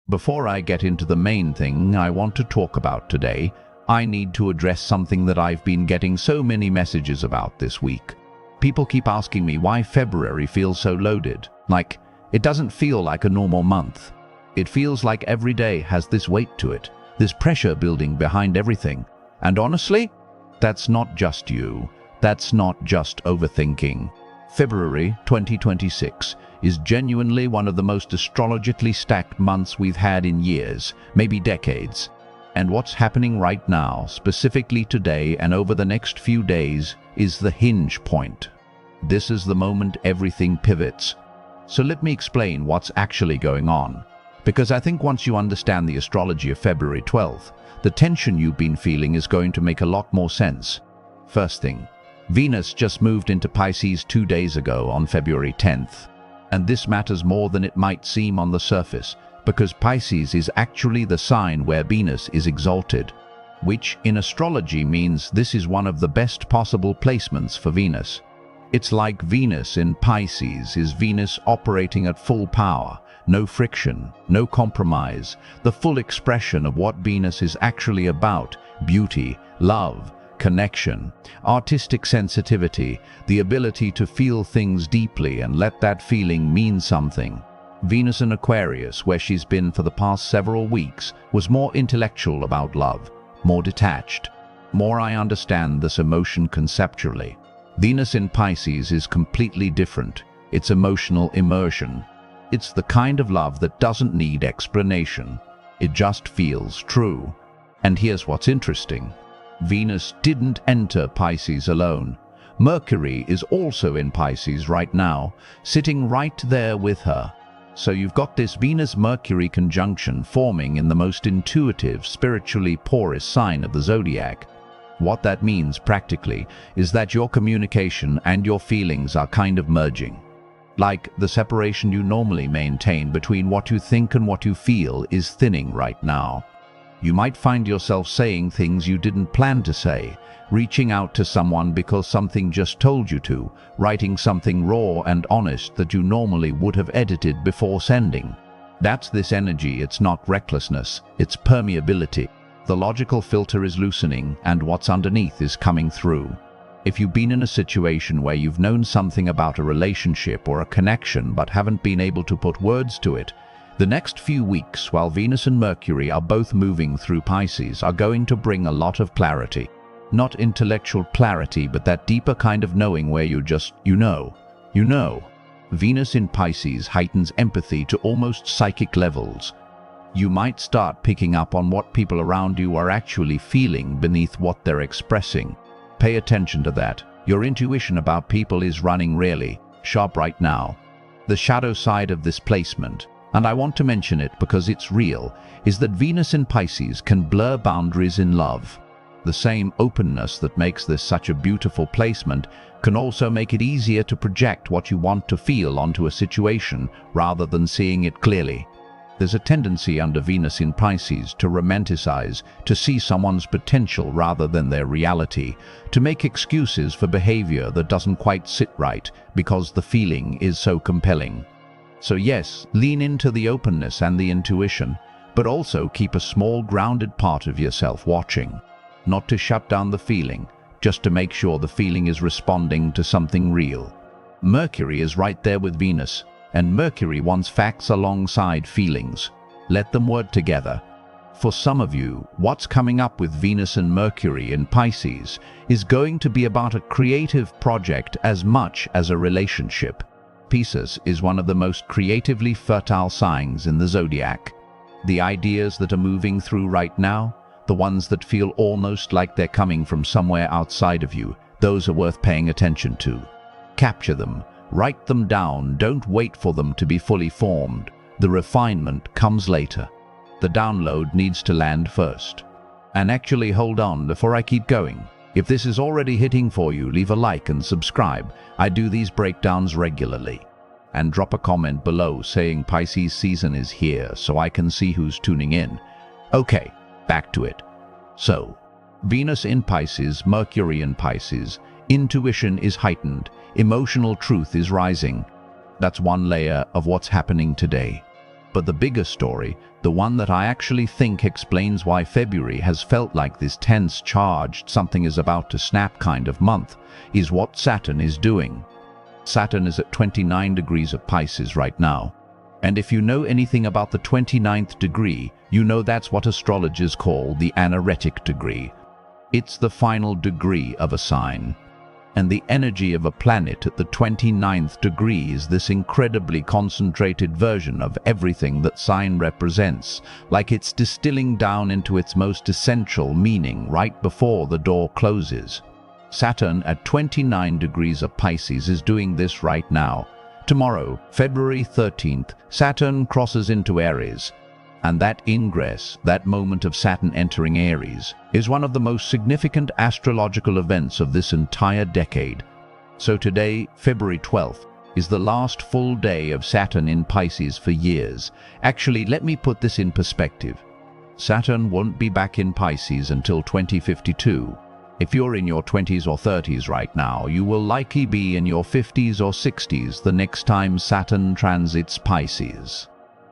Before I get into the main thing I want to talk about today, I need to address something that I've been getting so many messages about this week. People keep asking me why February feels so loaded. Like, it doesn't feel like a normal month. It feels like every day has this weight to it, this pressure building behind everything. And honestly, that's not just you. That's not just overthinking. February 2026 is genuinely one of the most astrologically stacked months we've had in years, maybe decades. And what's happening right now, specifically today and over the next few days, is the hinge point. This is the moment everything pivots. So let me explain what's actually going on. Because I think once you understand the astrology of February 12th, the tension you've been feeling is going to make a lot more sense. First thing, Venus just moved into Pisces 2 days ago on February 10th. And this matters more than it might seem on the surface, because Pisces is actually the sign where Venus is exalted, which in astrology means this is one of the best possible placements for Venus. It's like Venus in Pisces is Venus operating at full power, no friction, no compromise, the full expression of what Venus is actually about: beauty, love, connection, artistic sensitivity, the ability to feel things deeply and let that feeling mean something. Venus in Aquarius, where she's been for the past several weeks, was more intellectual about love, more detached. More I understand this emotion conceptually. Venus in Pisces is completely different. It's emotional immersion. It's the kind of love that doesn't need explanation. It just feels true. And here's what's interesting. Venus didn't enter Pisces alone. Mercury is also in Pisces right now, sitting right there with her. So you've got this Venus-Mercury conjunction forming in the most intuitive, spiritually porous sign of the zodiac. What that means practically is that your communication and your feelings are kind of merging. Like the separation you normally maintain between what you think and what you feel is thinning right now. You might find yourself saying things you didn't plan to say, reaching out to someone because something just told you to, writing something raw and honest that you normally would have edited before sending. That's this energy. It's not recklessness, it's permeability. The logical filter is loosening and what's underneath is coming through. If you've been in a situation where you've known something about a relationship or a connection but haven't been able to put words to it, the next few weeks, while Venus and Mercury are both moving through Pisces, are going to bring a lot of clarity. Not intellectual clarity, but that deeper kind of knowing where you just, you know. Venus in Pisces heightens empathy to almost psychic levels. You might start picking up on what people around you are actually feeling beneath what they're expressing. Pay attention to that. Your intuition about people is running really sharp right now. The shadow side of this placement, and I want to mention it because it's real, is that Venus in Pisces can blur boundaries in love. The same openness that makes this such a beautiful placement can also make it easier to project what you want to feel onto a situation rather than seeing it clearly. There's a tendency under Venus in Pisces to romanticize, to see someone's potential rather than their reality, to make excuses for behavior that doesn't quite sit right because the feeling is so compelling. So yes, lean into the openness and the intuition, but also keep a small grounded part of yourself watching. Not to shut down the feeling, just to make sure the feeling is responding to something real. Mercury is right there with Venus, and Mercury wants facts alongside feelings. Let them work together. For some of you, what's coming up with Venus and Mercury in Pisces is going to be about a creative project as much as a relationship. Pisces is one of the most creatively fertile signs in the zodiac. The ideas that are moving through right now, the ones that feel almost like they're coming from somewhere outside of you, those are worth paying attention to. Capture them, write them down, don't wait for them to be fully formed. The refinement comes later. The download needs to land first. And actually hold on before I keep going. If this is already hitting for you, leave a like and subscribe. I do these breakdowns regularly. And drop a comment below saying Pisces season is here so I can see who's tuning in. Okay, back to it. So, Venus in Pisces, Mercury in Pisces, intuition is heightened, emotional truth is rising. That's one layer of what's happening today. But the bigger story, the one that I actually think explains why February has felt like this tense, charged, something is about to snap kind of month, is what Saturn is doing. Saturn is at 29 degrees of Pisces right now. And if you know anything about the 29th degree, you know that's what astrologers call the anaretic degree. It's the final degree of a sign. And the energy of a planet at the 29th degree is this incredibly concentrated version of everything that sign represents, like it's distilling down into its most essential meaning right before the door closes. Saturn at 29 degrees of Pisces is doing this right now. Tomorrow, February 13th, Saturn crosses into Aries. And that ingress, that moment of Saturn entering Aries, is one of the most significant astrological events of this entire decade. So today, February 12th, is the last full day of Saturn in Pisces for years. Actually, let me put this in perspective. Saturn won't be back in Pisces until 2052. If you're in your 20s or 30s right now, you will likely be in your 50s or 60s the next time Saturn transits Pisces.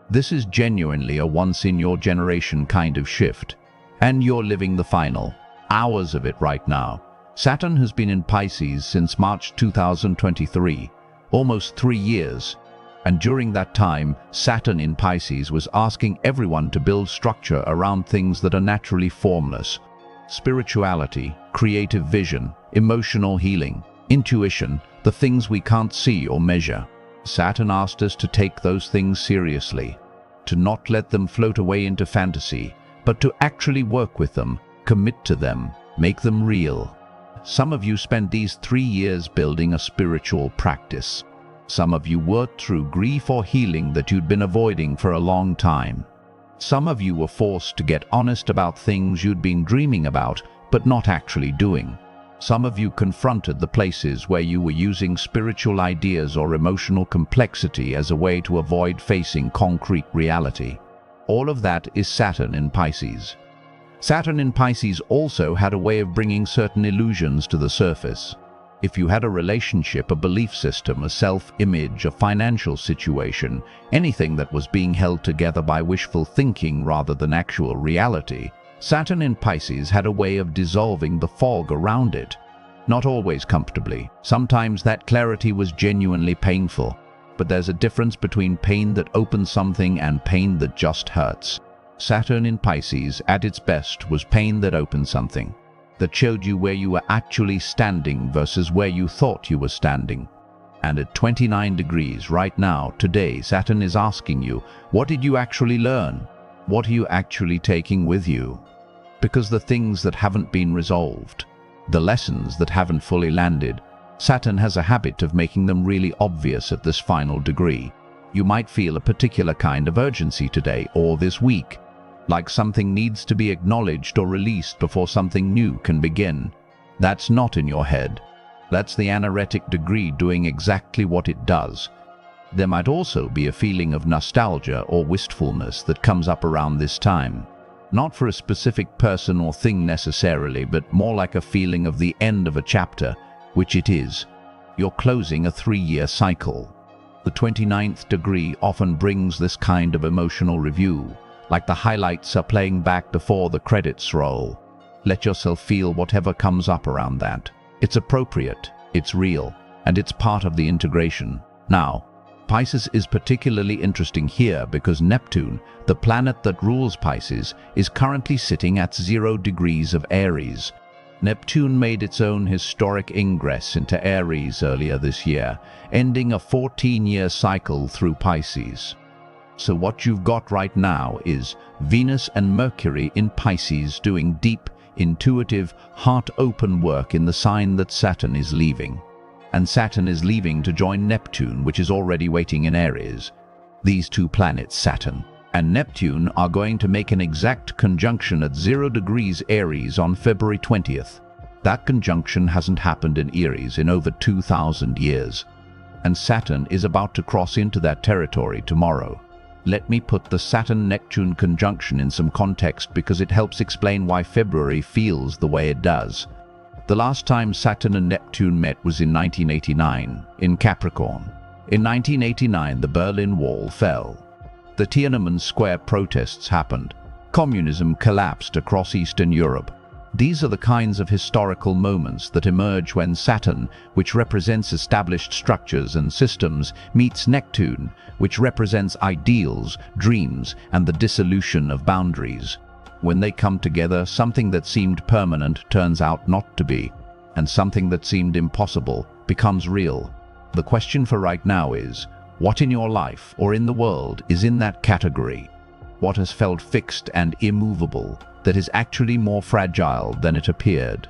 This is genuinely a once-in-your-generation kind of shift, and you're living the final hours of it right now. Saturn has been in Pisces since March 2023, almost 3 years, and during that time, Saturn in Pisces was asking everyone to build structure around things that are naturally formless: spirituality, creative vision, emotional healing, intuition, the things we can't see or measure. Saturn asked us to take those things seriously, to not let them float away into fantasy, but to actually work with them, commit to them, make them real. Some of you spent these 3 years building a spiritual practice. Some of you worked through grief or healing that you'd been avoiding for a long time. Some of you were forced to get honest about things you'd been dreaming about, but not actually doing. Some of you confronted the places where you were using spiritual ideas or emotional complexity as a way to avoid facing concrete reality. All of that is Saturn in Pisces. Saturn in Pisces also had a way of bringing certain illusions to the surface. If you had a relationship, a belief system, a self-image, a financial situation, anything that was being held together by wishful thinking rather than actual reality, Saturn in Pisces had a way of dissolving the fog around it. Not always comfortably. Sometimes that clarity was genuinely painful. But there's a difference between pain that opens something and pain that just hurts. Saturn in Pisces, at its best, was pain that opened something, that showed you where you were actually standing versus where you thought you were standing. And at 29 degrees right now, today, Saturn is asking you, what did you actually learn? What are you actually taking with you? Because the things that haven't been resolved, the lessons that haven't fully landed, Saturn has a habit of making them really obvious at this final degree. You might feel a particular kind of urgency today or this week, like something needs to be acknowledged or released before something new can begin. That's not in your head. That's the anaretic degree doing exactly what it does. There might also be a feeling of nostalgia or wistfulness that comes up around this time. Not for a specific person or thing necessarily, but more like a feeling of the end of a chapter, which it is. You're closing a 3-year cycle. The 29th degree often brings this kind of emotional review, like the highlights are playing back before the credits roll. Let yourself feel whatever comes up around that. It's appropriate, it's real, and it's part of the integration. Now, Pisces is particularly interesting here because Neptune, the planet that rules Pisces, is currently sitting at 0 degrees of Aries. Neptune made its own historic ingress into Aries earlier this year, ending a 14-year cycle through Pisces. So what you've got right now is Venus and Mercury in Pisces doing deep, intuitive, heart-open work in the sign that Saturn is leaving. And Saturn is leaving to join Neptune, which is already waiting in Aries. These two planets, Saturn and Neptune, are going to make an exact conjunction at 0 degrees Aries on February 20th. That conjunction hasn't happened in Aries in over 2,000 years. And Saturn is about to cross into that territory tomorrow. Let me put the Saturn-Neptune conjunction in some context because it helps explain why February feels the way it does. The last time Saturn and Neptune met was in 1989, in Capricorn. In 1989, the Berlin Wall fell. The Tiananmen Square protests happened. Communism collapsed across Eastern Europe. These are the kinds of historical moments that emerge when Saturn, which represents established structures and systems, meets Neptune, which represents ideals, dreams, and the dissolution of boundaries. When they come together, something that seemed permanent turns out not to be, and something that seemed impossible becomes real. The question for right now is, what in your life or in the world is in that category? What has felt fixed and immovable that is actually more fragile than it appeared?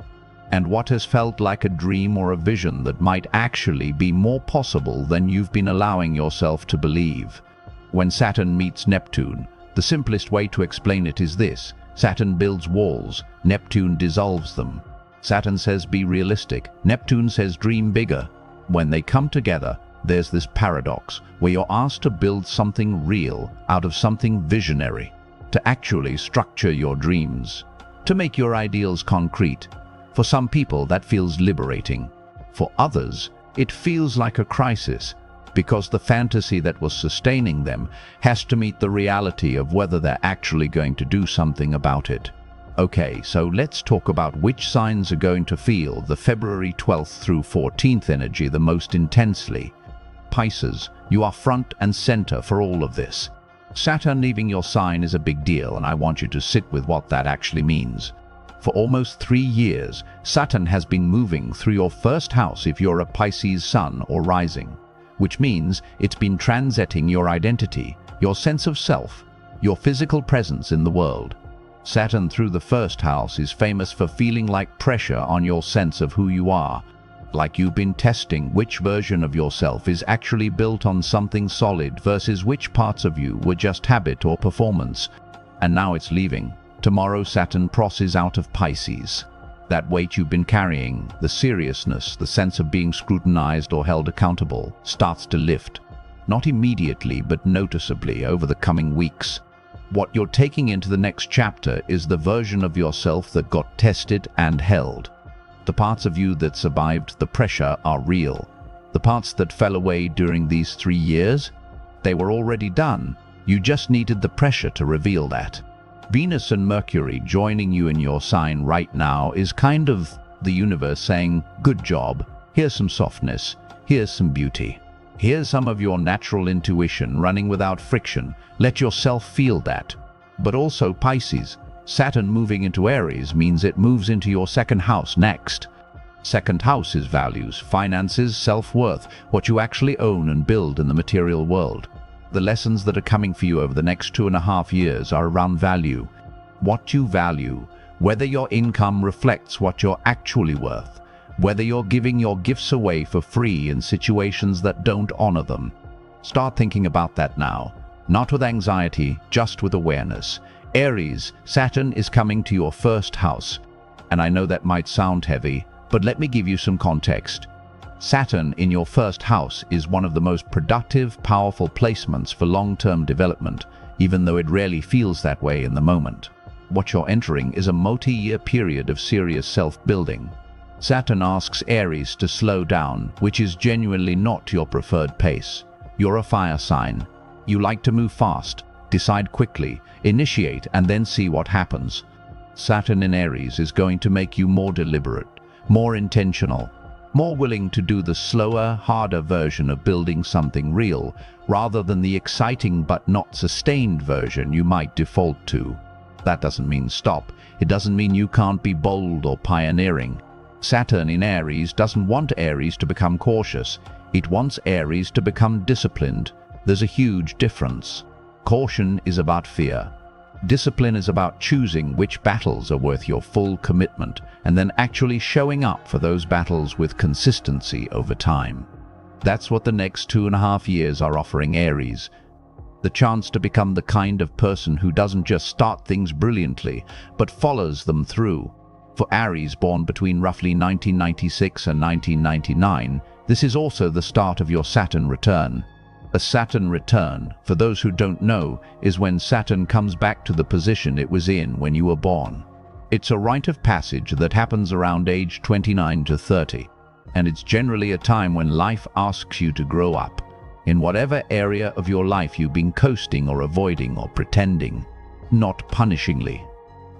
And what has felt like a dream or a vision that might actually be more possible than you've been allowing yourself to believe? When Saturn meets Neptune, the simplest way to explain it is this: Saturn builds walls, Neptune dissolves them. Saturn says be realistic, Neptune says dream bigger. When they come together, there's this paradox where you're asked to build something real out of something visionary, to actually structure your dreams, to make your ideals concrete. For some people, that feels liberating. For others, it feels like a crisis, because the fantasy that was sustaining them has to meet the reality of whether they're actually going to do something about it. Okay, so let's talk about which signs are going to feel the February 12th through 14th energy the most intensely. Pisces, you are front and center for all of this. Saturn leaving your sign is a big deal, and I want you to sit with what that actually means. For almost 3 years, Saturn has been moving through your first house if you're a Pisces sun or rising, which means it's been transiting your identity, your sense of self, your physical presence in the world. Saturn through the first house is famous for feeling like pressure on your sense of who you are, like you've been testing which version of yourself is actually built on something solid versus which parts of you were just habit or performance. And now it's leaving. Tomorrow Saturn crosses out of Pisces. That weight you've been carrying, the seriousness, the sense of being scrutinized or held accountable, starts to lift. Not immediately, but noticeably over the coming weeks. What you're taking into the next chapter is the version of yourself that got tested and held. The parts of you that survived the pressure are real. The parts that fell away during these 3 years, they were already done. You just needed the pressure to reveal that. Venus and Mercury joining you in your sign right now is kind of the universe saying, good job, here's some softness, here's some beauty. Here's some of your natural intuition running without friction. Let yourself feel that. But also Pisces, Saturn moving into Aries means it moves into your second house next. Second house is values, finances, self-worth, what you actually own and build in the material world. The lessons that are coming for you over the next 2.5 years are around value. What you value, whether your income reflects what you're actually worth, whether you're giving your gifts away for free in situations that don't honor them. Start thinking about that now. Not with anxiety, just with awareness. Aries, Saturn is coming to your first house. And I know that might sound heavy, but let me give you some context. Saturn in your first house is one of the most productive, powerful placements for long-term development, even though it rarely feels that way in the moment. What you're entering is a multi-year period of serious self-building. Saturn asks Aries to slow down, which is genuinely not your preferred pace. You're a fire sign. You like to move fast, decide quickly, initiate, and then see what happens. Saturn in Aries is going to make you more deliberate, more intentional, more willing to do the slower, harder version of building something real, rather than the exciting but not sustained version you might default to. That doesn't mean stop. It doesn't mean you can't be bold or pioneering. Saturn in Aries doesn't want Aries to become cautious. It wants Aries to become disciplined. There's a huge difference. Caution is about fear. Discipline is about choosing which battles are worth your full commitment and then actually showing up for those battles with consistency over time. That's what the next 2.5 years are offering Aries. The chance to become the kind of person who doesn't just start things brilliantly, but follows them through. For Aries born between roughly 1996 and 1999, this is also the start of your Saturn return. A Saturn return, for those who don't know, is when Saturn comes back to the position it was in when you were born. It's a rite of passage that happens around age 29 to 30, and it's generally a time when life asks you to grow up. in whatever area of your life you've been coasting or avoiding or pretending. Not punishingly.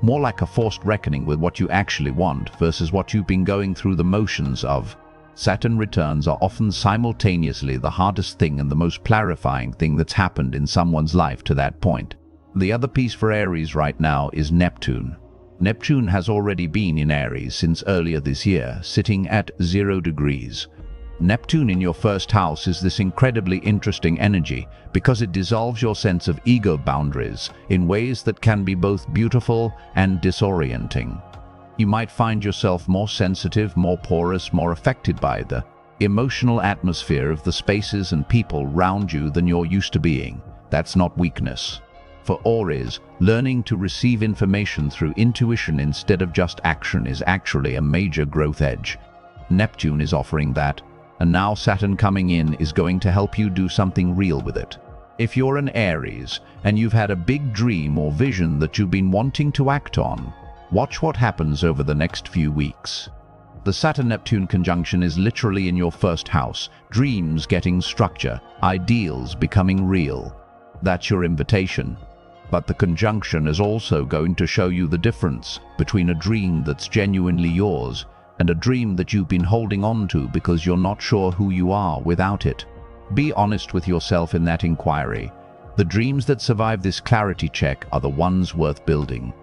More like a forced reckoning with what you actually want versus what you've been going through the motions of. Saturn returns are often simultaneously the hardest thing and the most clarifying thing that's happened in someone's life to that point. The other piece for Aries right now is Neptune. Neptune has already been in Aries since earlier this year, sitting at 0 degrees. Neptune in your first house is this incredibly interesting energy because it dissolves your sense of ego boundaries in ways that can be both beautiful and disorienting. You might find yourself more sensitive, more porous, more affected by the emotional atmosphere of the spaces and people around you than you're used to being. That's not weakness. For Aries, learning to receive information through intuition instead of just action is actually a major growth edge. Neptune is offering that, and now Saturn coming in is going to help you do something real with it. If you're an Aries and you've had a big dream or vision that you've been wanting to act on, watch what happens over the next few weeks. The Saturn-Neptune conjunction is literally in your first house, dreams getting structure, ideals becoming real. That's your invitation. But the conjunction is also going to show you the difference between a dream that's genuinely yours and a dream that you've been holding on to because you're not sure who you are without it. Be honest with yourself in that inquiry. The dreams that survive this clarity check are the ones worth building.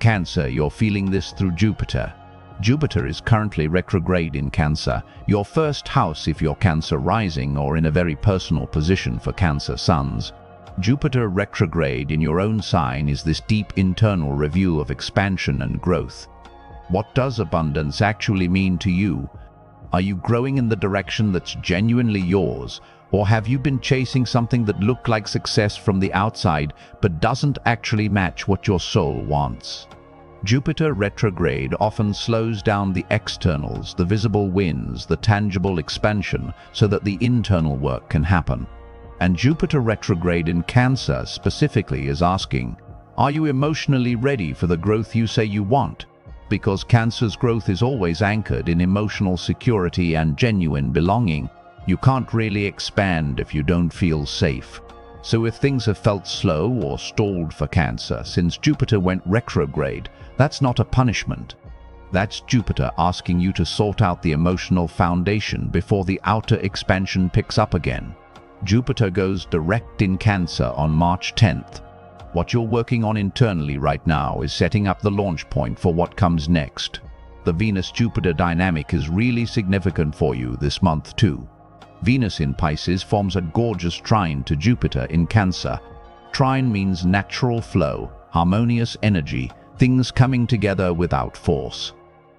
Cancer, you're feeling this through Jupiter. Jupiter is currently retrograde in Cancer, your first house if you're Cancer rising or in a very personal position for Cancer suns. Jupiter retrograde in your own sign is this deep internal review of expansion and growth. What does abundance actually mean to you? Are you growing in the direction that's genuinely yours, or have you been chasing something that looked like success from the outside but doesn't actually match what your soul wants? Jupiter retrograde often slows down the externals, the visible wins, the tangible expansion, so that the internal work can happen. And Jupiter retrograde in Cancer specifically is asking, are you emotionally ready for the growth you say you want? Because Cancer's growth is always anchored in emotional security and genuine belonging. You can't really expand if you don't feel safe. So if things have felt slow or stalled for Cancer since Jupiter went retrograde, that's not a punishment. That's Jupiter asking you to sort out the emotional foundation before the outer expansion picks up again. Jupiter goes direct in Cancer on March 10th. What you're working on internally right now is setting up the launch point for what comes next. The Venus-Jupiter dynamic is really significant for you this month too. Venus in Pisces forms a gorgeous trine to Jupiter in Cancer. Trine means natural flow, harmonious energy, things coming together without force.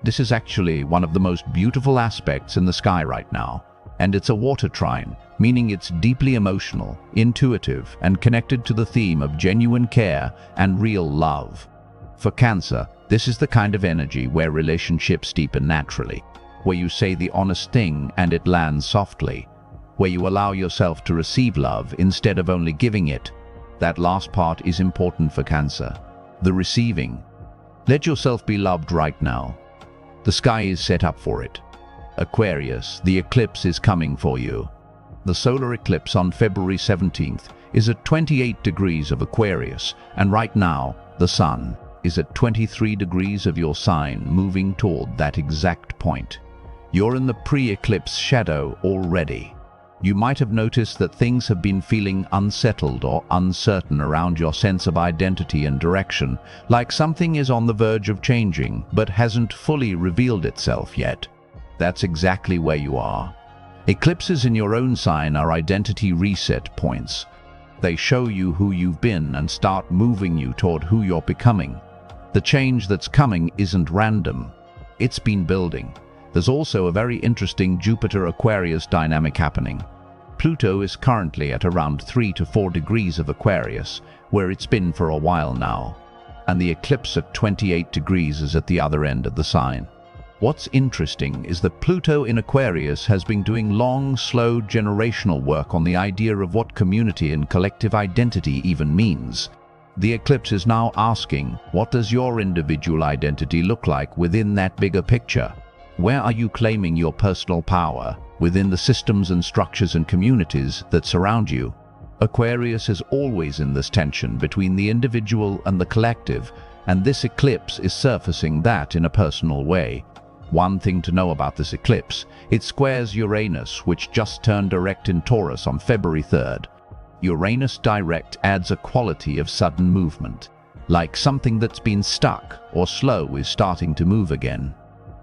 This is actually one of the most beautiful aspects in the sky right now. And it's a water trine, meaning it's deeply emotional, intuitive, and connected to the theme of genuine care and real love. For Cancer, this is the kind of energy where relationships deepen naturally, where you say the honest thing and it lands softly, where you allow yourself to receive love instead of only giving it. That last part is important for Cancer, the receiving. Let yourself be loved right now. The sky is set up for it. Aquarius, the eclipse is coming for you. The solar eclipse on February 17th is at 28 degrees of Aquarius, and right now, the Sun is at 23 degrees of your sign, moving toward that exact point. You're in the pre-eclipse shadow already. You might have noticed that things have been feeling unsettled or uncertain around your sense of identity and direction, like something is on the verge of changing, but hasn't fully revealed itself yet. That's exactly where you are. Eclipses in your own sign are identity reset points. They show you who you've been and start moving you toward who you're becoming. The change that's coming isn't random. It's been building. There's also a very interesting Jupiter-Aquarius dynamic happening. Pluto is currently at around 3 to 4 degrees of Aquarius, where it's been for a while now. And the eclipse at 28 degrees is at the other end of the sign. What's interesting is that Pluto in Aquarius has been doing long, slow generational work on the idea of what community and collective identity even means. The eclipse is now asking, what does your individual identity look like within that bigger picture? Where are you claiming your personal power within the systems and structures and communities that surround you? Aquarius is always in this tension between the individual and the collective, and this eclipse is surfacing that in a personal way. One thing to know about this eclipse, it squares Uranus, which just turned direct in Taurus on February 3rd. Uranus direct adds a quality of sudden movement, like something that's been stuck or slow is starting to move again.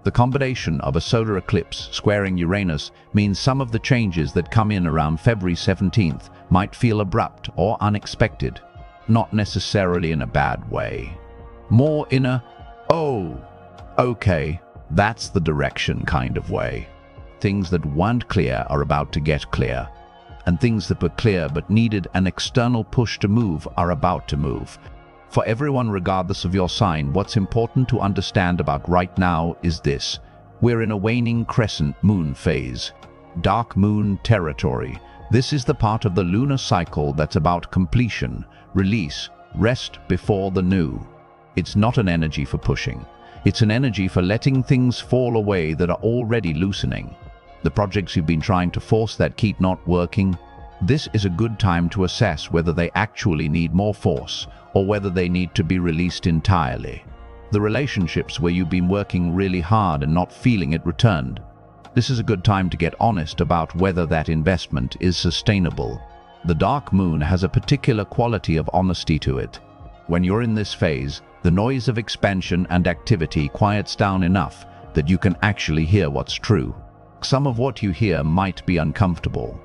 The combination of a solar eclipse squaring Uranus means some of the changes that come in around February 17th might feel abrupt or unexpected, not necessarily in a bad way. More in a, oh, okay, that's the direction kind of way. Things that weren't clear are about to get clear, and things that were clear but needed an external push to move are about to move. For everyone, regardless of your sign, what's important to understand about right now is this. We're in a waning crescent moon phase, dark moon territory. This is the part of the lunar cycle that's about completion, release, rest before the new. It's not an energy for pushing. It's an energy for letting things fall away that are already loosening. The projects you've been trying to force that keep not working, this is a good time to assess whether they actually need more force or whether they need to be released entirely. The relationships where you've been working really hard and not feeling it returned, this is a good time to get honest about whether that investment is sustainable. The dark moon has a particular quality of honesty to it. When you're in this phase, the noise of expansion and activity quiets down enough that you can actually hear what's true. Some of what you hear might be uncomfortable.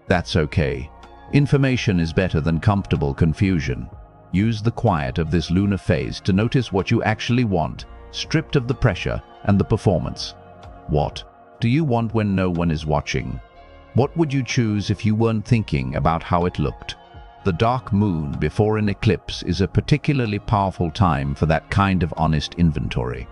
That's okay. Information is better than comfortable confusion. Use the quiet of this lunar phase to notice what you actually want, stripped of the pressure and the performance. What do you want when no one is watching? What would you choose if you weren't thinking about how it looked? The dark moon before an eclipse is a particularly powerful time for that kind of honest inventory.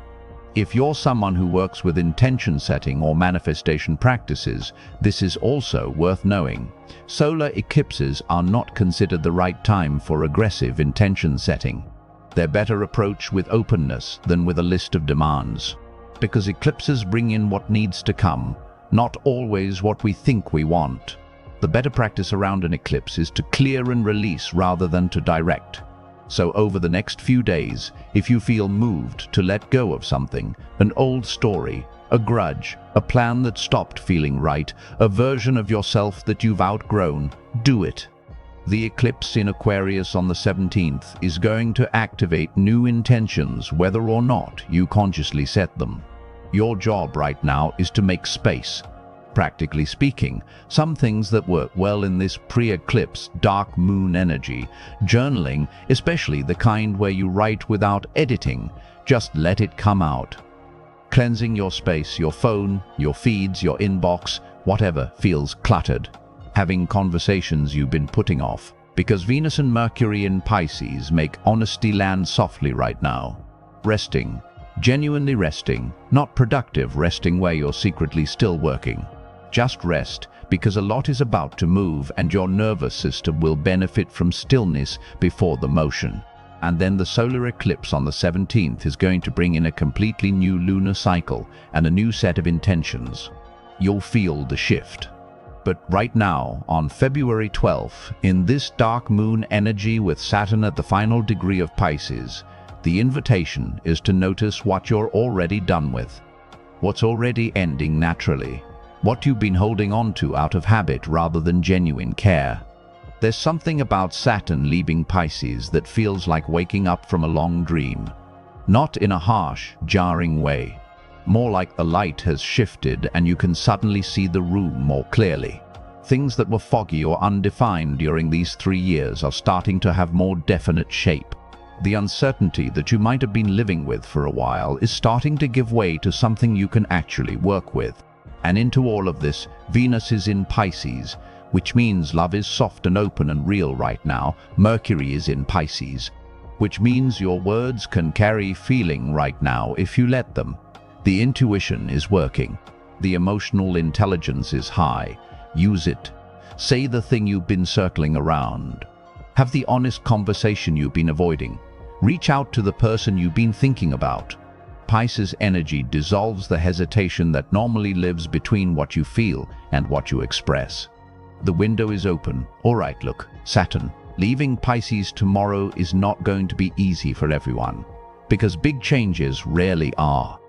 If you're someone who works with intention setting or manifestation practices, this is also worth knowing. Solar eclipses are not considered the right time for aggressive intention setting. They're better approached with openness than with a list of demands. Because eclipses bring in what needs to come, not always what we think we want. The better practice around an eclipse is to clear and release rather than to direct. So over the next few days, if you feel moved to let go of something, an old story, a grudge, a plan that stopped feeling right, a version of yourself that you've outgrown, do it. The eclipse in Aquarius on the 17th is going to activate new intentions whether or not you consciously set them. Your job right now is to make space. Practically speaking, some things that work well in this pre-eclipse dark moon energy, journaling, especially the kind where you write without editing, just let it come out. Cleansing your space, your phone, your feeds, your inbox, whatever feels cluttered. Having conversations you've been putting off, because Venus and Mercury in Pisces make honesty land softly right now. Resting, genuinely resting, not productive resting where you're secretly still working. Just rest, because a lot is about to move and your nervous system will benefit from stillness before the motion. And then the solar eclipse on the 17th is going to bring in a completely new lunar cycle and a new set of intentions. You'll feel the shift. But right now, on February 12th, in this dark moon energy with Saturn at the final degree of Pisces, the invitation is to notice what you're already done with, what's already ending naturally, what you've been holding on to out of habit rather than genuine care. There's something about Saturn leaving Pisces that feels like waking up from a long dream. Not in a harsh, jarring way. More like the light has shifted and you can suddenly see the room more clearly. Things that were foggy or undefined during these 3 years are starting to have more definite shape. The uncertainty that you might have been living with for a while is starting to give way to something you can actually work with. And into all of this, Venus is in Pisces, which means love is soft and open and real right now. Mercury is in Pisces, which means your words can carry feeling right now if you let them. The intuition is working. The emotional intelligence is high. Use it. Say the thing you've been circling around. Have the honest conversation you've been avoiding. Reach out to the person you've been thinking about. Pisces energy dissolves the hesitation that normally lives between what you feel and what you express. The window is open. All right, look, Saturn, leaving Pisces tomorrow is not going to be easy for everyone, because big changes rarely are.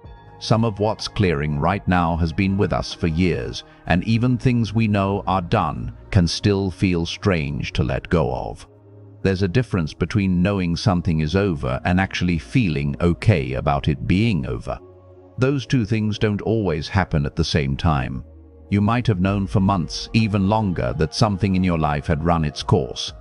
Some of what's clearing right now has been with us for years, and even things we know are done can still feel strange to let go of. There's a difference between knowing something is over and actually feeling okay about it being over. Those two things don't always happen at the same time. You might have known for months, even longer, that something in your life had run its course.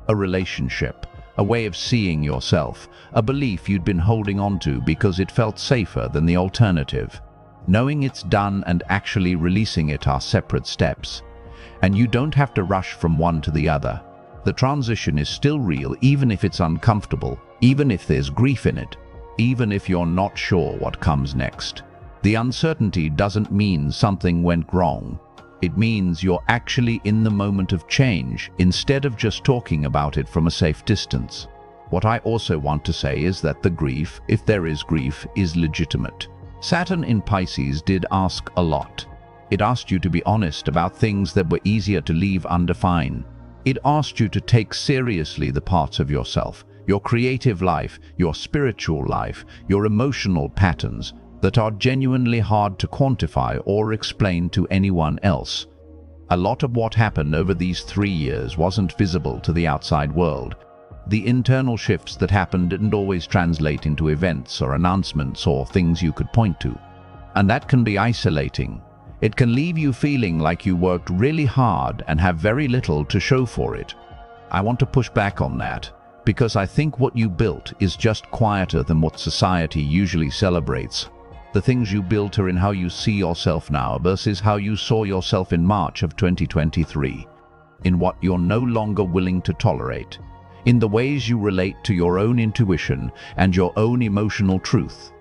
A relationship, a way of seeing yourself, a belief you'd been holding on to because it felt safer than the alternative. Knowing it's done and actually releasing it are separate steps. And you don't have to rush from one to the other. The transition is still real, even if it's uncomfortable, even if there's grief in it, even if you're not sure what comes next. The uncertainty doesn't mean something went wrong. It means you're actually in the moment of change, instead of just talking about it from a safe distance. What I also want to say is that the grief, if there is grief, is legitimate. Saturn in Pisces did ask a lot. It asked you to be honest about things that were easier to leave undefined. It asked you to take seriously the parts of yourself, your creative life, your spiritual life, your emotional patterns that are genuinely hard to quantify or explain to anyone else. A lot of what happened over these 3 years wasn't visible to the outside world. The internal shifts that happened didn't always translate into events or announcements or things you could point to. And that can be isolating. It can leave you feeling like you worked really hard and have very little to show for it. I want to push back on that, because I think what you built is just quieter than what society usually celebrates. The things you built are in how you see yourself now versus how you saw yourself in March of 2023, in what you're no longer willing to tolerate, in the ways you relate to your own intuition and your own emotional truth.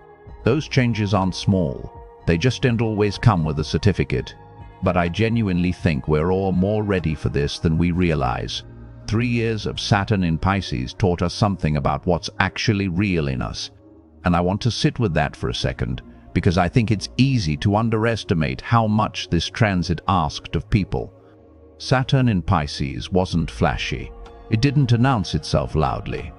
Those changes aren't small. They just don't always come with a certificate. But I genuinely think we're all more ready for this than we realize. 3 years of Saturn in Pisces taught us something about what's actually real in us. And I want to sit with that for a second, because I think it's easy to underestimate how much this transit asked of people. Saturn in Pisces wasn't flashy. It didn't announce itself loudly.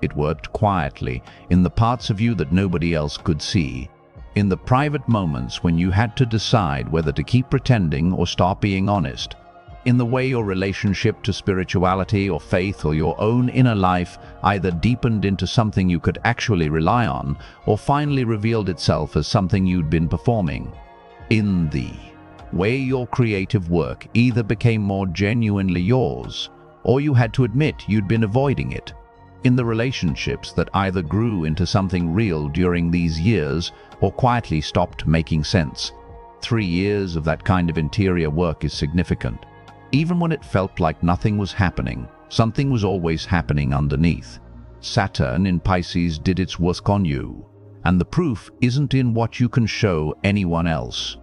It worked quietly, in the parts of you that nobody else could see. In the private moments when you had to decide whether to keep pretending or start being honest. In the way your relationship to spirituality or faith or your own inner life either deepened into something you could actually rely on or finally revealed itself as something you'd been performing. In the way your creative work either became more genuinely yours or you had to admit you'd been avoiding it. In the relationships that either grew into something real during these years or quietly stopped making sense. 3 years of that kind of interior work is significant. Even when it felt like nothing was happening, something was always happening underneath. Saturn in Pisces did its work on you, and the proof isn't in what you can show anyone else.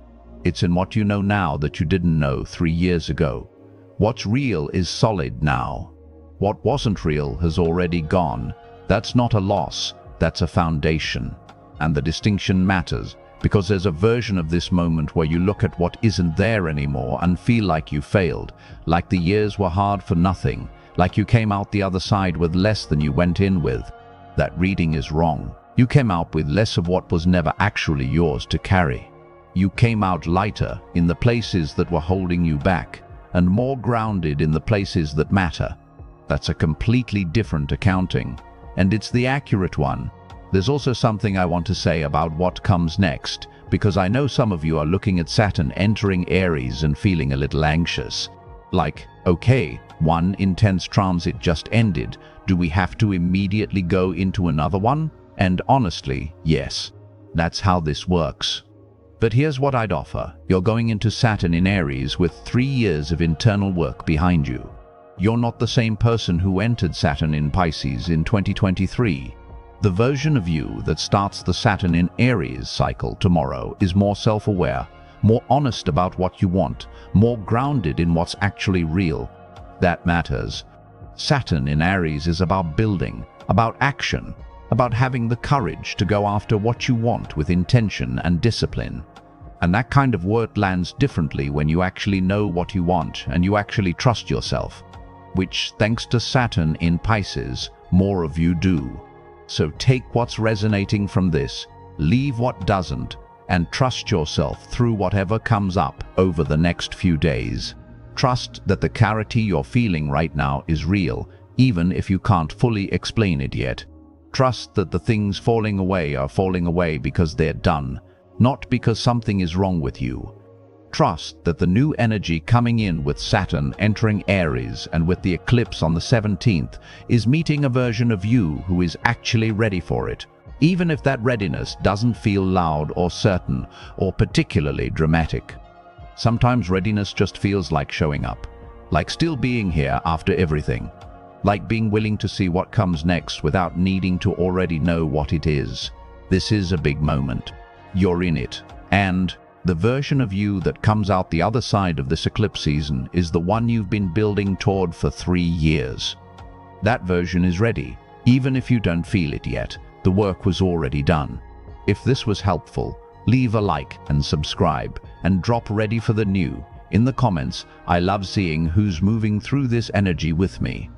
It's in what you know now that you didn't know 3 years ago. What's real is solid now. What wasn't real has already gone. That's not a loss, that's a foundation. And the distinction matters, because there's a version of this moment where you look at what isn't there anymore and feel like you failed, like the years were hard for nothing, like you came out the other side with less than you went in with. That reading is wrong. You came out with less of what was never actually yours to carry. You came out lighter in the places that were holding you back, and more grounded in the places that matter. That's a completely different accounting, and it's the accurate one. There's also something I want to say about what comes next, because I know some of you are looking at Saturn entering Aries and feeling a little anxious. Like, okay, one intense transit just ended. Do we have to immediately go into another one? And honestly, yes. That's how this works. But here's what I'd offer. You're going into Saturn in Aries with 3 years of internal work behind you. You're not the same person who entered Saturn in Pisces in 2023. The version of you that starts the Saturn in Aries cycle tomorrow is more self-aware, more honest about what you want, more grounded in what's actually real. That matters. Saturn in Aries is about building, about action. about having the courage to go after what you want with intention and discipline. And that kind of work lands differently when you actually know what you want and you actually trust yourself, which, thanks to Saturn in Pisces, more of you do. So take what's resonating from this, leave what doesn't, and trust yourself through whatever comes up over the next few days. Trust that the clarity you're feeling right now is real, even if you can't fully explain it yet. Trust that the things falling away are falling away because they're done, not because something is wrong with you. Trust that the new energy coming in with Saturn entering Aries and with the eclipse on the 17th is meeting a version of you who is actually ready for it, even if that readiness doesn't feel loud or certain or particularly dramatic. Sometimes readiness just feels like showing up, like still being here after everything, like being willing to see what comes next without needing to already know what it is. This is a big moment. You're in it, and the version of you that comes out the other side of this eclipse season is the one you've been building toward for 3 years. That version is ready, even if you don't feel it yet. The work was already done. If this was helpful, leave a like and subscribe, and drop "ready for the new" in the comments. I love seeing who's moving through this energy with me.